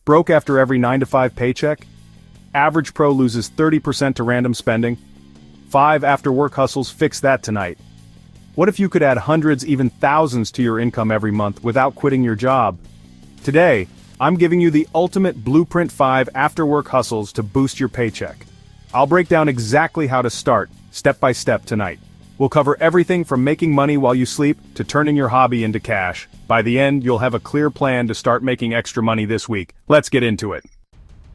Broke after every 9 to 5 paycheck? Average pro loses 30% to random spending? 5 after-work hustles fix that tonight. What if you could add hundreds, even thousands to your income every month without quitting your job? Today, I'm giving you the ultimate blueprint 5 after-work hustles to boost your paycheck. I'll break down exactly how to start, step by step tonight. We'll cover everything from making money while you sleep to turning your hobby into cash. By the end, you'll have a clear plan to start making extra money this week. Let's get into it.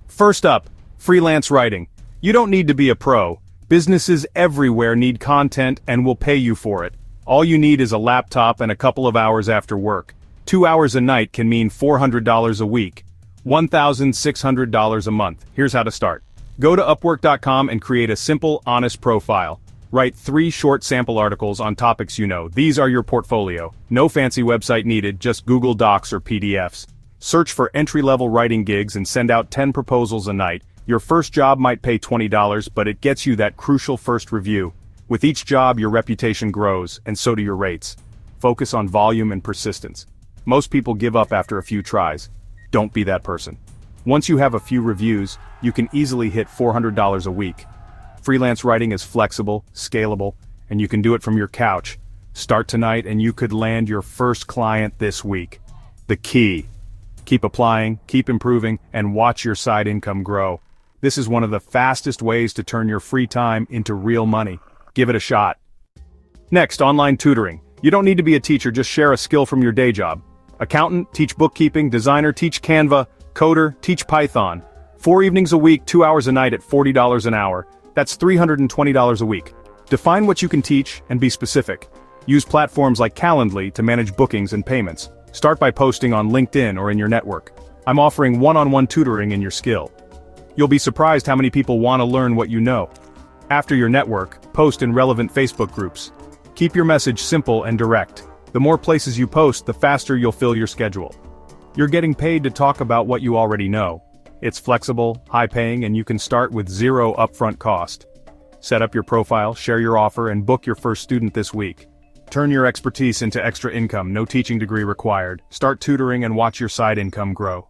First up, freelance writing. You don't need to be a pro. Businesses everywhere need content and will pay you for it. All you need is a laptop and a couple of hours after work. 2 hours a night can mean $400 a week. $1,600 a month. Here's how to start. Go to Upwork.com and create a simple, honest profile. Write 3 short sample articles on topics you know. These are your portfolio. No fancy website needed, just Google Docs or PDFs. Search for entry-level writing gigs and send out 10 proposals a night. Your first job might pay $20, but it gets you that crucial first review. With each job, your reputation grows, and so do your rates. Focus on volume and persistence. Most people give up after a few tries. Don't be that person. Once you have a few reviews, you can easily hit $400 a week. Freelance writing is flexible, scalable, and you can do it from your couch. Start tonight and you could land your first client this week. The key: keep applying, keep improving, and watch your side income grow. This is one of the fastest ways to turn your free time into real money. Give it a shot. Next, online tutoring. You don't need to be a teacher, just share a skill from your day job. Accountant, teach bookkeeping. Designer, teach Canva. Coder, teach Python. 4 evenings a week, 2 hours a night at $40 an hour. That's $320 a week. Define what you can teach and be specific. Use platforms like Calendly to manage bookings and payments. Start by posting on LinkedIn or in your network. I'm offering one-on-one tutoring in your skill. You'll be surprised how many people want to learn what you know. After your network, post in relevant Facebook groups. Keep your message simple and direct. The more places you post, the faster you'll fill your schedule. You're getting paid to talk about what you already know. It's flexible, high-paying, and you can start with 0 upfront cost. Set up your profile, share your offer, and book your first student this week. Turn your expertise into extra income, no teaching degree required. Start tutoring and watch your side income grow.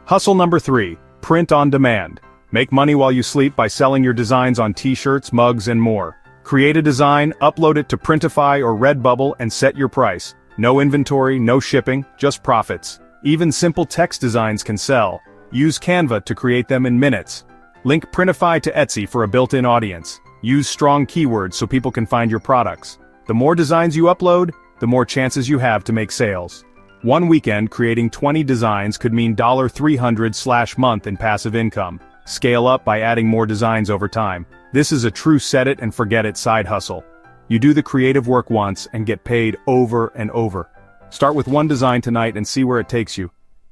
Hustle number 3, print on demand. Make money while you sleep by selling your designs on t-shirts, mugs, and more. Create a design, upload it to Printify or Redbubble, and set your price. No inventory, no shipping, just profits. Even simple text designs can sell. Use Canva to create them in minutes. Link Printify to Etsy for a built-in audience. Use strong keywords so people can find your products. The more designs you upload, the more chances you have to make sales. One weekend creating 20 designs could mean $300/month in passive income. Scale up by adding more designs over time. This is a true set-it-and-forget-it side hustle. You do the creative work once and get paid over and over. Start with 1 design tonight and see where it takes you.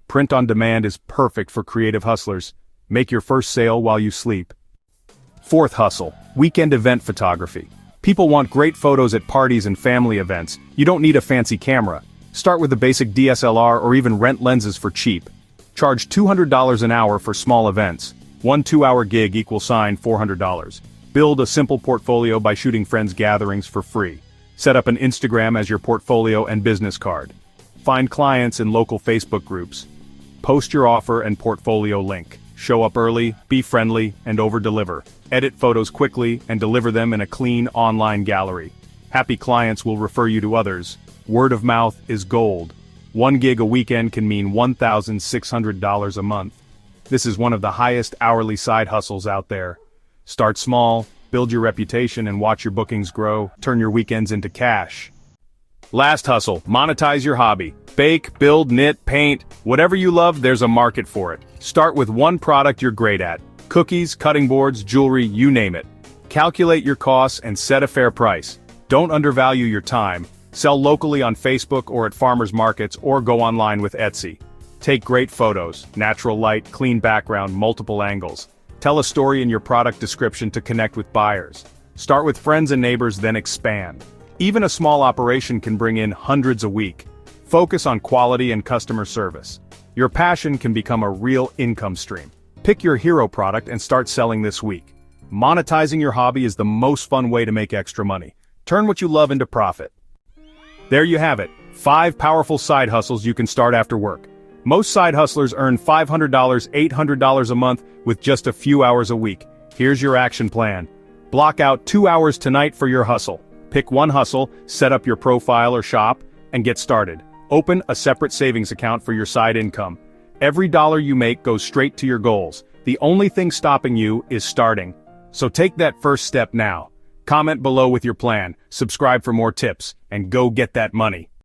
Print on demand is perfect for creative hustlers. Make your first sale while you sleep. 4th hustle, weekend event photography. People want great photos at parties and family events. You don't need a fancy camera. Start with a basic DSLR or even rent lenses for cheap. Charge $200 an hour for small events. 1 2-hour gig equals $400. Build a simple portfolio by shooting friends' gatherings for free. Set up an Instagram as your portfolio and business card. Find clients in local Facebook groups. Post your offer and portfolio link. Show up early, be friendly, and over-deliver. Edit photos quickly and deliver them in a clean online gallery. Happy clients will refer you to others. Word of mouth is gold. 1 gig a weekend can mean $1,600 a month. This is one of the highest hourly side hustles out there. Start small, build your reputation, and watch your bookings grow. Turn your weekends into cash. Last hustle, monetize your hobby. Bake, build, knit, paint, whatever you love, there's a market for it. Start with 1 product you're great at. Cookies, cutting boards, jewelry, you name it. Calculate your costs and set a fair price. Don't undervalue your time. Sell locally on Facebook or at farmers markets, or go online with Etsy. Take great photos, natural light, clean background, multiple angles. Tell a story in your product description to connect with buyers. Start with friends and neighbors, then expand. Even a small operation can bring in hundreds a week. Focus on quality and customer service. Your passion can become a real income stream. Pick your hero product and start selling this week. Monetizing your hobby is the most fun way to make extra money. Turn what you love into profit. There you have it, 5 powerful side hustles you can start after work. Most side hustlers earn $500, $800 a month with just a few hours a week. Here's your action plan. Block out 2 hours tonight for your hustle. Pick one hustle, set up your profile or shop, and get started. Open a separate savings account for your side income. Every dollar you make goes straight to your goals. The only thing stopping you is starting. So take that first step now. Comment below with your plan, subscribe for more tips, and go get that money.